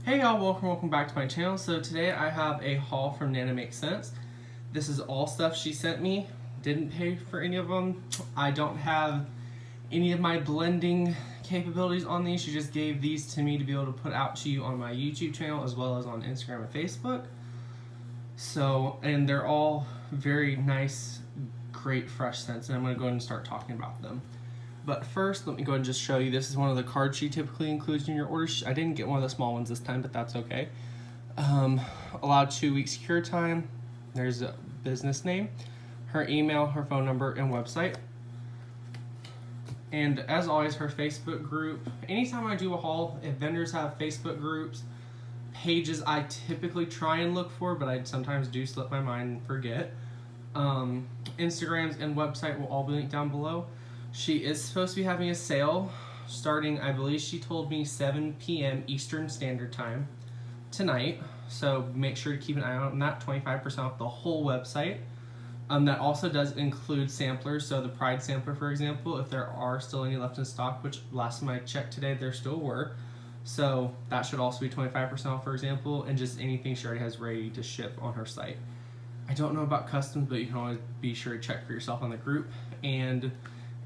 Hey y'all, welcome back to my channel. So today I have a haul from Nana Makes Sense. This is all stuff she sent me. Didn't pay for any of them. I don't have any of my blending capabilities on these. She just gave these to me to be able to put out to you on my YouTube channel as well as on Instagram and Facebook. So, and they're all very nice, great fresh scents, and I'm going to go ahead and start talking about them. But first, let me go ahead and just show you. This is one of the cards she typically includes in your order. I didn't get one of the small ones this time, but that's okay. Allowed 2 weeks cure time. There's a business name, her email, her phone number, and website. And as always, her Facebook group. Anytime I do a haul, if vendors have Facebook groups, pages I typically try and look for, but I sometimes do slip my mind and forget. Instagrams and website will all be linked down below. She is supposed to be having a sale starting, I believe she told me 7 p.m. Eastern Standard Time tonight. So make sure to keep an eye out on that. 25% off the whole website. That also does include samplers. So the Pride sampler, for example, if there are still any left in stock, which last time I checked today, there still were. So that should also be 25% off, for example, and just anything she already has ready to ship on her site. I don't know about customs, but you can always be sure to check for yourself on the group. And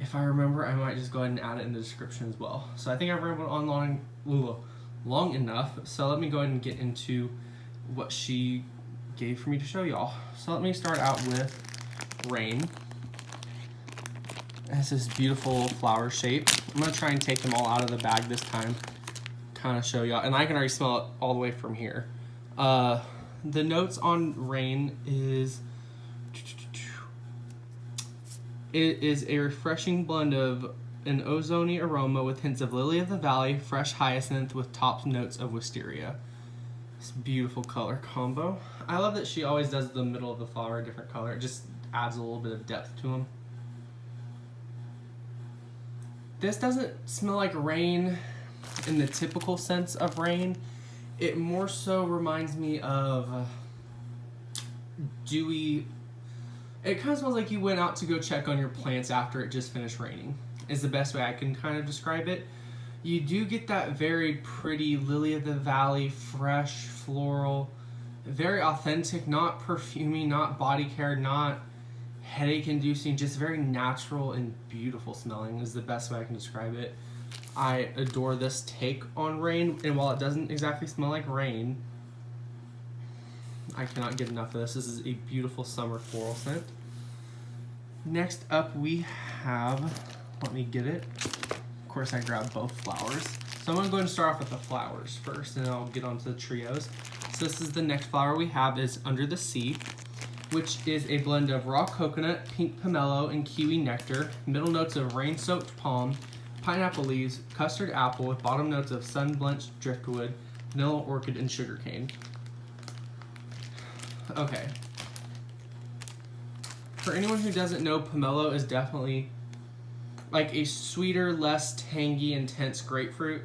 if I remember, I might just go ahead and add it in the description as well. So I think I've rambled on long enough. So let me go ahead and get into what she gave for me to show y'all. So let me start out with Rain. It has this beautiful flower shape. I'm gonna try and take them all out of the bag this time, kind of show y'all. And I can already smell it all the way from here. The notes on Rain is, it is a refreshing blend of an ozony aroma with hints of lily of the valley, fresh hyacinth with top notes of wisteria. It's a beautiful color combo. I love that she always does the middle of the flower a different color. It just adds a little bit of depth to them. This doesn't smell like rain in the typical sense of rain. It more so reminds me of dewy. It kind of smells like you went out to go check on your plants after it just finished raining, is the best way I can kind of describe it. You do get that very pretty lily of the valley, fresh, floral, very authentic, not perfumey, not body care, not headache inducing, just very natural and beautiful smelling is the best way I can describe it. I adore this take on Rain, and while it doesn't exactly smell like rain, I cannot get enough of this. This is a beautiful summer floral scent. Next up we have, let me get it. Of course I grabbed both flowers. So I'm gonna go ahead and start off with the flowers first, and then I'll get onto the trios. So this is the next flower we have is Under the Sea, which is a blend of raw coconut, pink pomelo, and kiwi nectar. Middle notes of rain-soaked palm, pineapple leaves, custard apple, with bottom notes of sun-blenched driftwood, vanilla orchid, and sugarcane. Okay. For anyone who doesn't know, pomelo is definitely like a sweeter, less tangy, intense grapefruit.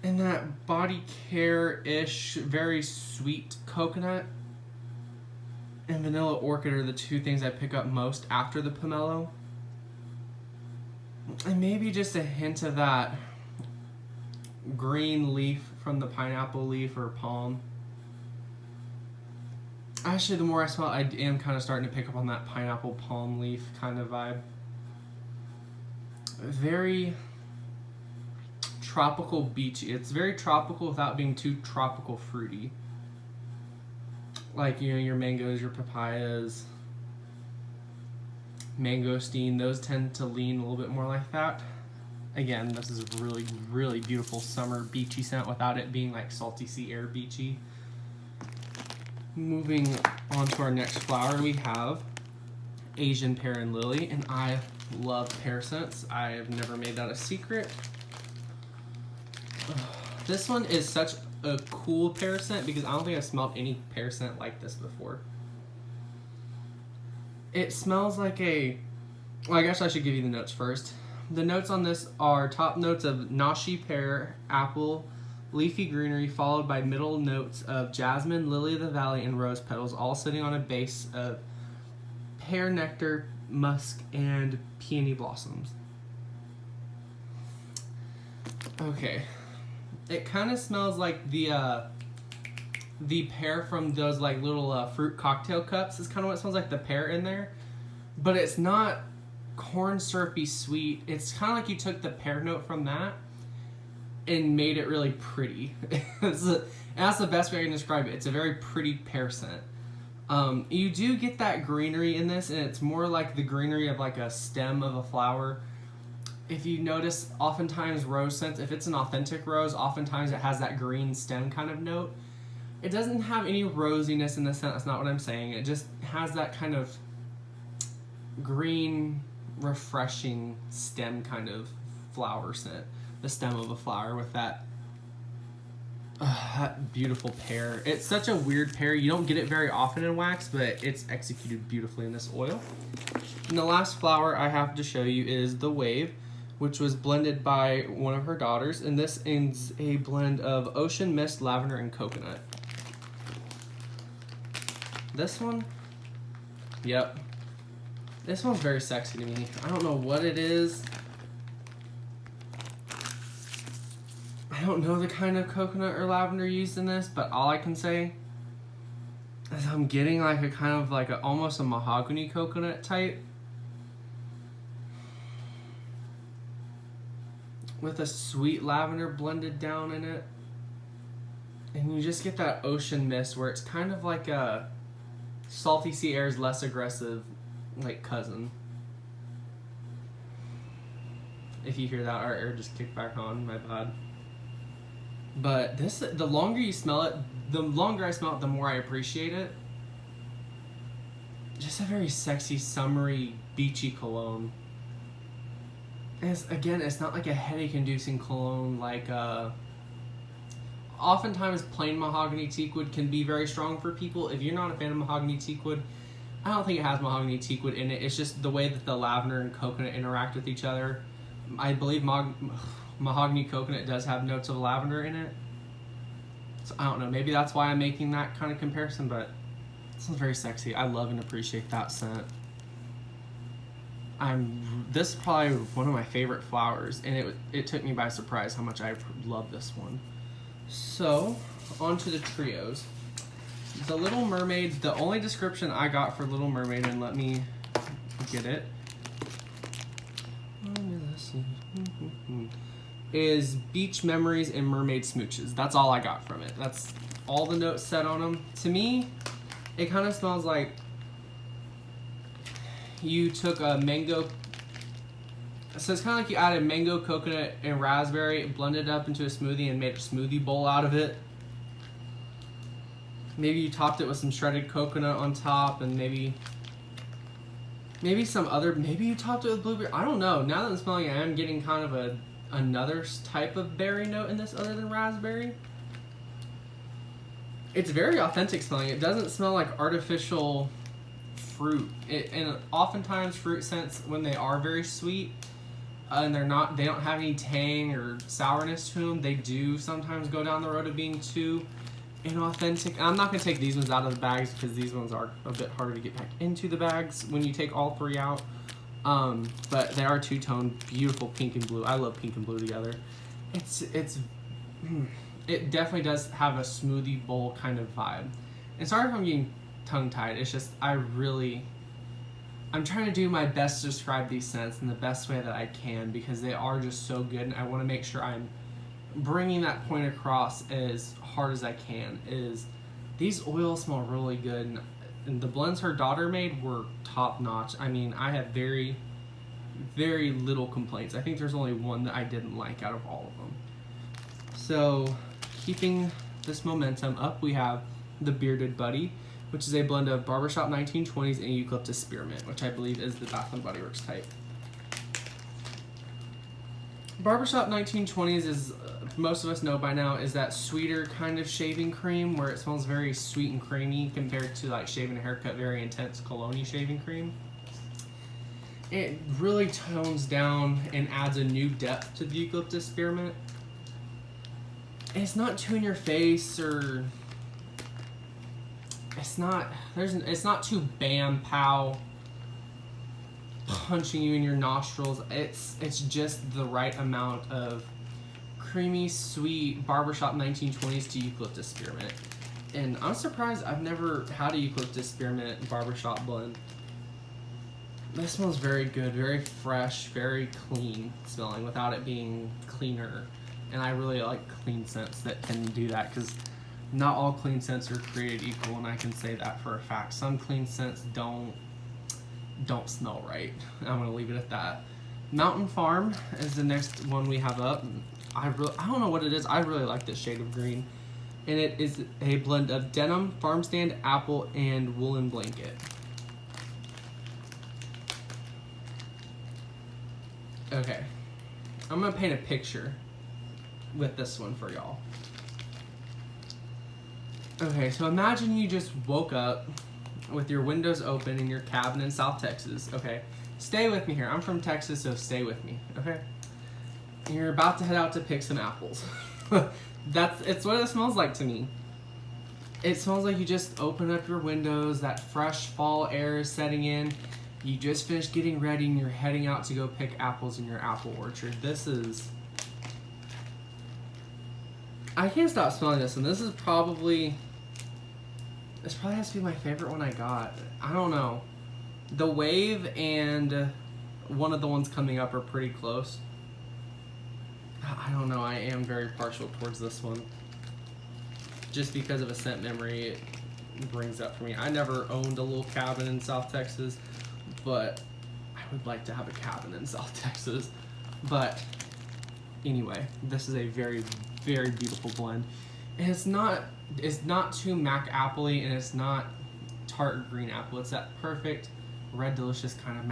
And that body care-ish, very sweet coconut and vanilla orchid are the two things I pick up most after the pomelo. And maybe just a hint of that green leaf from the pineapple leaf or palm. Actually, the more I smell it, I am kind of starting to pick up on that pineapple palm leaf kind of vibe. Very tropical beachy. It's very tropical without being too tropical fruity. Like, you know, your mangoes, your papayas, mangosteen, those tend to lean a little bit more like that. Again, this is a really, really beautiful summer beachy scent without it being like salty sea air beachy. Moving on to our next flower, we have Asian Pear and Lily, and I love pear scents. I have never made that a secret. This one is such a cool pear scent because I don't think I've smelled any pear scent like this before. It smells like a, well, I guess I should give you the notes first. The notes on this are top notes of nashi pear, apple, leafy greenery, followed by middle notes of jasmine, lily of the valley, and rose petals, all sitting on a base of pear nectar, musk, and peony blossoms. Okay, It kind of smells like the pear from those like little fruit cocktail cups. Is kind of what it smells like, the pear in there. But it's not corn syrupy sweet. It's kind of like you took the pear note from that and made it really pretty. That's the best way I can describe it. It's a very pretty pear scent. You do get that greenery in this, and it's more like the greenery of like a stem of a flower. If you notice, oftentimes rose scents, if it's an authentic rose, oftentimes it has that green stem kind of note. It doesn't have any rosiness in the scent, that's not what I'm saying. It just has that kind of green, refreshing stem kind of flower scent. The stem of a flower with that beautiful pear. It's such a weird pear. You don't get it very often in wax, but it's executed beautifully in this oil. And the last flower I have to show you is the Wave, which was blended by one of her daughters. And this is a blend of ocean mist, lavender, and coconut. This one, yep. This one's very sexy to me. I don't know what it is. I don't know the kind of coconut or lavender used in this, but all I can say is I'm getting like a kind of like almost a mahogany coconut type with a sweet lavender blended down in it. And you just get that ocean mist where it's kind of like a salty sea air's less aggressive like cousin. If you hear that, our air just kicked back on, my bad. But this, the longer you smell it, the longer I smell it, the more I appreciate it. Just a very sexy, summery, beachy cologne. And it's not like a headache-inducing cologne like oftentimes plain mahogany teakwood can be very strong for people. If you're not a fan of mahogany teakwood, I don't think it has mahogany teakwood in it. It's just the way that the lavender and coconut interact with each other. I believe mahogany coconut does have notes of lavender in it. So I don't know, maybe that's why I'm making that kind of comparison, but it smells very sexy. I love and appreciate that scent. This is probably one of my favorite flowers, and it took me by surprise how much I love this one. So, on to the trios. The Little Mermaid, the only description I got for Little Mermaid, and let me get it, is beach memories and mermaid smooches. That's all I got from it. That's all the notes said on them. To me, it kind of smells like you took a mango, so it's kind of like you added mango, coconut, and raspberry, blended it up into a smoothie and made a smoothie bowl out of it. Maybe you topped it with some shredded coconut on top, and maybe some other, maybe you topped it with blueberry. I don't know. Now that I'm smelling it, I am getting kind of another type of berry note in this other than raspberry. It's very authentic smelling. It doesn't smell like artificial fruit. And oftentimes fruit scents, when they are very sweet, and they don't have any tang or sourness to them, they do sometimes go down the road of being too inauthentic. I'm not going to take these ones out of the bags because these ones are a bit harder to get back into the bags when you take all three out. But they are two-tone, beautiful pink and blue. I love pink and blue together. It definitely does have a smoothie bowl kind of vibe. And sorry if I'm getting tongue-tied. It's just I'm trying to do my best to describe these scents in the best way that I can because they are just so good, and I want to make sure I'm bringing that point across as hard as I can. Is these oils smell really good, and the blends her daughter made were top notch. I mean, I have very, very little complaints. I think there's only one that I didn't like out of all of them. So, keeping this momentum up, we have the Bearded Buddy, which is a blend of Barbershop 1920s and Eucalyptus Spearmint, which I believe is the Bath & Body Works type. Barbershop 1920s is, most of us know by now, is that sweeter kind of shaving cream where it smells very sweet and creamy compared to like shaving a haircut, very intense cologne shaving cream. It really tones down and adds a new depth to the Eucalyptus Spearmint. It's not too in your face, or it's not too bam pow punching you in your nostrils. It's just the right amount of creamy, sweet barbershop 1920s to eucalyptus spearmint. And I'm surprised I've never had a eucalyptus spearmint barbershop blend. This smells very good, very fresh, very clean smelling without it being cleaner. And I really like clean scents that can do that, because not all clean scents are created equal, and I can say that for a fact. Some clean scents don't smell right. I'm gonna leave it at that. Mountain Farm is the next one we have up. I don't know what it is. I really like this shade of green, and it is a blend of denim, farm stand, apple, and woolen blanket. Okay, I'm gonna paint a picture with this one for y'all. Okay, so imagine you just woke up with your windows open in your cabin in South Texas. Okay, stay with me here. I'm from Texas, so stay with me. Okay, and you're about to head out to pick some apples. It's what it smells like to me. It smells like you just open up your windows, that fresh fall air is setting in. You just finished getting ready and you're heading out to go pick apples in your apple orchard. I can't stop smelling this, and this probably has to be my favorite one I got. I don't know. The Wave and one of the ones coming up are pretty close. I don't know, I am very partial towards this one. Just because of a scent memory it brings up for me. I never owned a little cabin in South Texas, but I would like to have a cabin in South Texas. But anyway, this is a very, very beautiful blend. And it's not too Mac Apple-y, and it's not tart green apple. It's that perfect Red Delicious kind of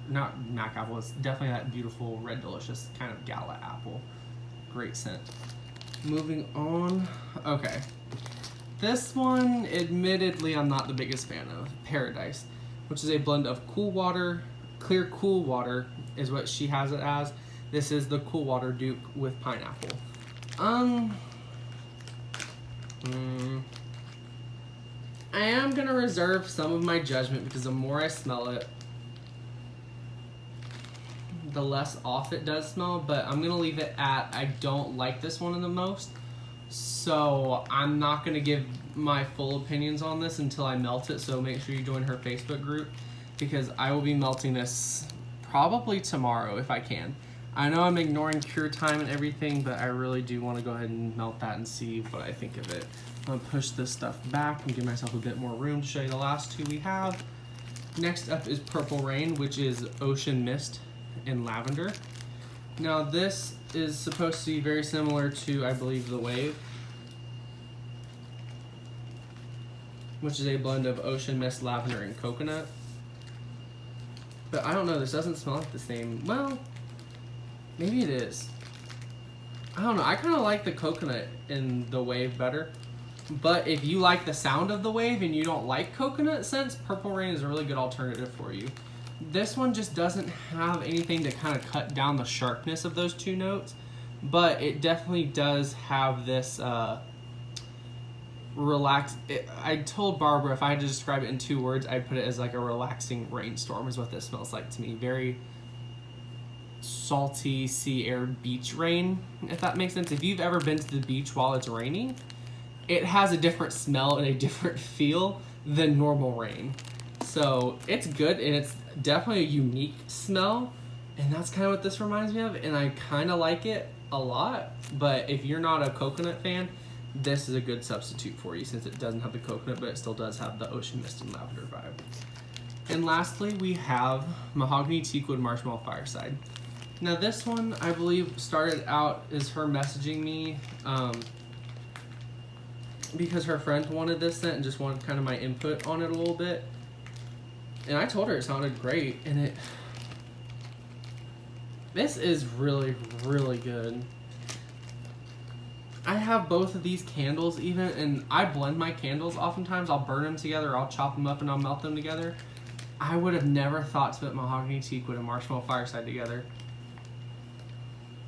not Mac Apple, it's definitely that beautiful Red Delicious kind of Gala apple. Great scent. Moving on. Okay. This one, admittedly, I'm not the biggest fan of. Paradise, which is a blend of cool water, clear cool water is what she has it as. This is the cool water dupe with pineapple. I am gonna reserve some of my judgment, because the more I smell it, the less off it does smell, but I'm gonna leave it at I don't like this one the most. So I'm not gonna give my full opinions on this until I melt it, so make sure you join her Facebook group, because I will be melting this probably tomorrow if I can. I know I'm ignoring cure time and everything, but I really do want to go ahead and melt that and see what I think of it. I'm gonna push this stuff back and give myself a bit more room to show you the last two we have. Next up is Purple Rain, which is Ocean Mist in lavender. Now this is supposed to be very similar to, I believe, the Wave, which is a blend of ocean mist, lavender, and coconut. But I don't know, this doesn't smell like the same. Well, maybe it is. I don't know, I kind of like the coconut in the Wave better. But if you like the sound of the Wave and you don't like coconut scents, Purple Rain is a really good alternative for you. This one just doesn't have anything to kind of cut down the sharpness of those two notes, but it definitely does have this I told Barbara if I had to describe it in 2 words, I'd put it as like a relaxing rainstorm is what this smells like to me. Very salty sea air beach rain, if that makes sense. If you've ever been to the beach while it's raining, it has a different smell and a different feel than normal rain. So it's good, and it's definitely a unique smell, and that's kind of what this reminds me of, and I kind of like it a lot. But if you're not a coconut fan, this is a good substitute for you, since it doesn't have the coconut, but it still does have the ocean mist and lavender vibe. And lastly, we have Mahogany Teakwood Marshmallow Fireside. Now this one, I believe, started out as her messaging me because her friend wanted this scent and just wanted kind of my input on it a little bit. And I told her it sounded great, and this is really, really good. I have both of these candles even, and I blend my candles oftentimes. I'll burn them together, I'll chop them up, and I'll melt them together. I would have never thought to put Mahogany Teakwood and Marshmallow Fireside together.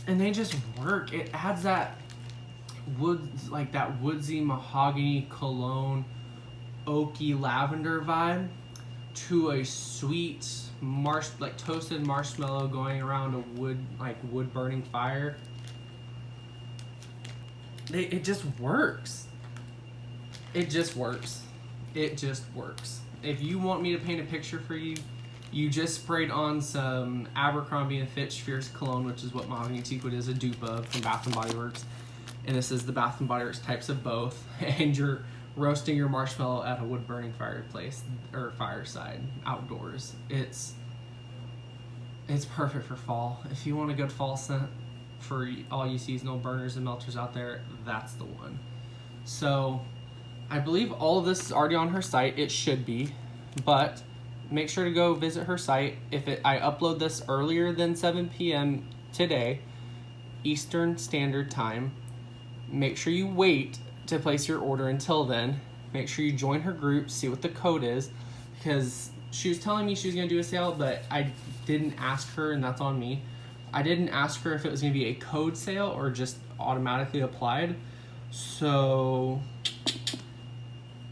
And they just work. It adds that like that woodsy mahogany cologne, oaky lavender vibe to a sweet like toasted marshmallow going around a wood burning fire. it just works. It just works. It just works. If you want me to paint a picture for you, you just sprayed on some Abercrombie & Fitch Fierce Cologne, which is what Mahogany Teakwood is a dupe of from Bath & Body Works. And this is the Bath & Body Works Types of Both. And you're roasting your marshmallow at a wood-burning fireplace or fireside outdoors. It's perfect for fall. If you want a good fall scent for all you seasonal burners and melters out there, that's the one. So I believe all of this is already on her site. It should be, but make sure to go visit her site. I upload this earlier than 7 p.m. today, Eastern Standard Time, make sure you wait to place your order until then. Make sure you join her group, see what the code is, because she was telling me she was going to do a sale, but I didn't ask her, and that's on me. I didn't ask her if it was going to be a code sale or just automatically applied. So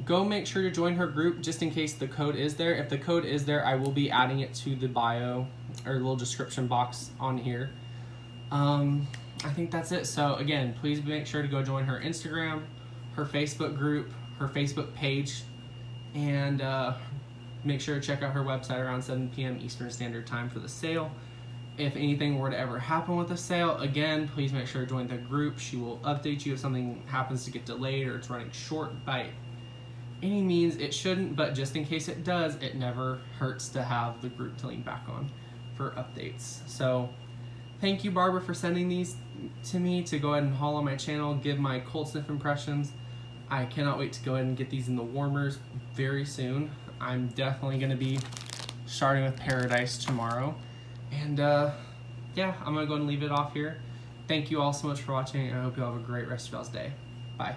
go make sure to join her group just in case the code is there. If the code is there, I will be adding it to the bio or little description box on here. I think that's it. So again, please make sure to go join her Instagram, her Facebook group, her Facebook page, and make sure to check out her website around 7 p.m. Eastern Standard Time for the sale. If anything were to ever happen with the sale, again, please make sure to join the group. She will update you if something happens to get delayed or it's running short by any means. It shouldn't, but just in case it does, it never hurts to have the group to lean back on for updates. So thank you, Barbara, for sending these to me to go ahead and haul on my channel, give my cold sniff impressions. I cannot wait to go ahead and get these in the warmers very soon. I'm definitely going to be starting with Paradise tomorrow. And yeah, I'm going to go ahead and leave it off here. Thank you all so much for watching, and I hope you all have a great rest of y'all's day. Bye.